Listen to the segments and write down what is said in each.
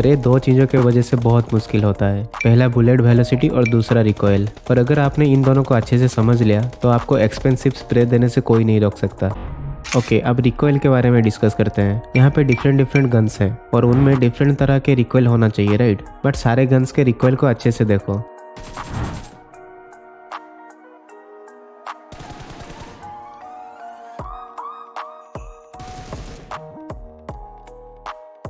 Spray दो चीज़ों की वजह से बहुत मुश्किल होता है, पहला बुलेट वेलोसिटी और दूसरा रिकॉयल। और अगर आपने इन दोनों को अच्छे से समझ लिया तो आपको एक्सपेंसिव स्प्रे देने से कोई नहीं रोक सकता। ओके, अब रिकॉयल के बारे में डिस्कस करते हैं। यहाँ पे डिफरेंट गन्स हैं और उनमें डिफरेंट तरह के रिकॉयल होना चाहिए, राइट? बट सारे गन्स के रिकॉयल को अच्छे से देखो।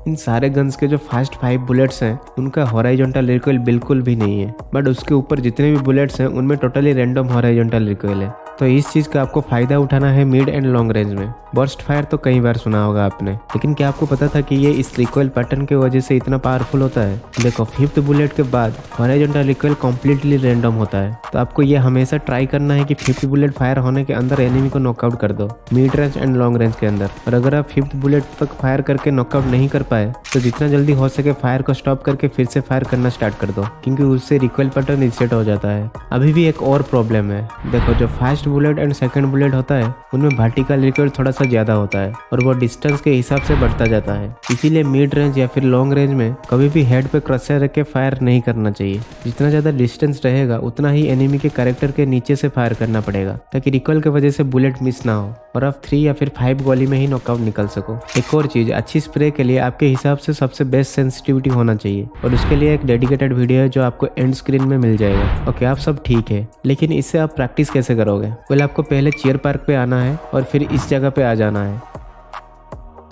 इन सारे गन्स के जो फर्स्ट 5 बुलेट्स हैं उनका हॉराइजॉन्टल रिकॉइल बिल्कुल भी नहीं है, बट उसके ऊपर जितने भी बुलेट्स हैं उनमें टोटली रैंडम हॉराइजॉन्टल रिकॉइल है। तो इस चीज़ का आपको फ़ायदा उठाना है मिड एंड लॉन्ग रेंज में। बर्स्ट फायर तो कई बार सुना होगा आपने, लेकिन क्या आपको पता था कि ये इस रिकॉइल पैटर्न की वजह से इतना पावरफुल होता है? देखो, 5th बुलेट के बाद हॉराइजॉन्टल रिकॉइल कम्प्लीटली रैंडम होता है, तो आपको ये हमेशा ट्राई करना है कि 5th बुलेट फायर होने के अंदर एनिमी को नॉकआउट कर दो, mid range and long range के अंदर। और अगर आप 5th बुलेट तक फायर करके नॉकआउट नहीं कर पाए तो जितना जल्दी हो सके फायर को स्टॉप करके फिर से फायर करना स्टार्ट कर दो, क्योंकि उससे रिकॉइल पैटर्न रीसेट हो जाता है। अभी भी एक और प्रॉब्लम है, देखो जो first bullet and second bullet होता है उनमें वर्टिकल रिकॉइल थोड़ा सा ज़्यादा होता है और वो डिस्टेंस के हिसाब से बढ़ता जाता है। इसीलिए मिड रेंज या फिर लॉन्ग रेंज में कभी भी हेड पे क्रशर रख के फायर नहीं करना चाहिए। जितना ज़्यादा डिस्टेंस रहेगा उतना ही एनिमी के कैरेक्टर के नीचे से फायर करना पड़ेगा, ताकि रिकॉइल की वजह से बुलेट मिस ना हो और आप 3 या फिर 5 गोली में ही नॉकआउट निकल सको। एक और चीज़, अच्छी स्प्रे के लिए आपके हिसाब से सबसे बेस्ट सेंसिटिविटी होना चाहिए, और उसके लिए एक डेडिकेटेड वीडियो है जो आपको एंड स्क्रीन में मिल जाएगा। ओके, आप सब ठीक है, लेकिन इससे आप प्रैक्टिस कैसे करोगे? पहले आपको पहले चीयर पार्क पे आना है और फिर इस जगह पे आ जाना है।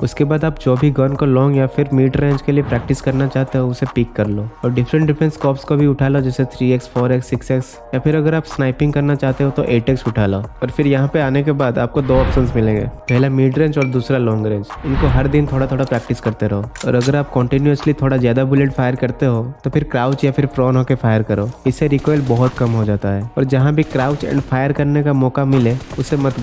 उसके बाद आप जो भी गन को लॉन्ग या फिर मिड रेंज के लिए प्रैक्टिस करना चाहते हो उसे पिक कर लो और डिफरेंट स्कोप्स को भी उठा लो, जैसे 3x 4x 6x, या फिर अगर आप स्नाइपिंग करना चाहते हो तो 8x उठा लो। और फिर यहाँ पे आने के बाद आपको 2 ऑप्शंस मिलेंगे, पहला मिड रेंज और दूसरा लॉन्ग रेंज। इनको हर दिन थोड़ा प्रैक्टिस करते रहो, और अगर आप कंटिन्यूअसली थोड़ा ज़्यादा बुलेट फायर करते हो तो फिर क्राउच या फिर प्रोन होकर फायर करो, इससे रिकॉइल बहुत कम हो जाता है। और जहाँ भी क्राउच एंड फायर करने का मौका मिले उसे मत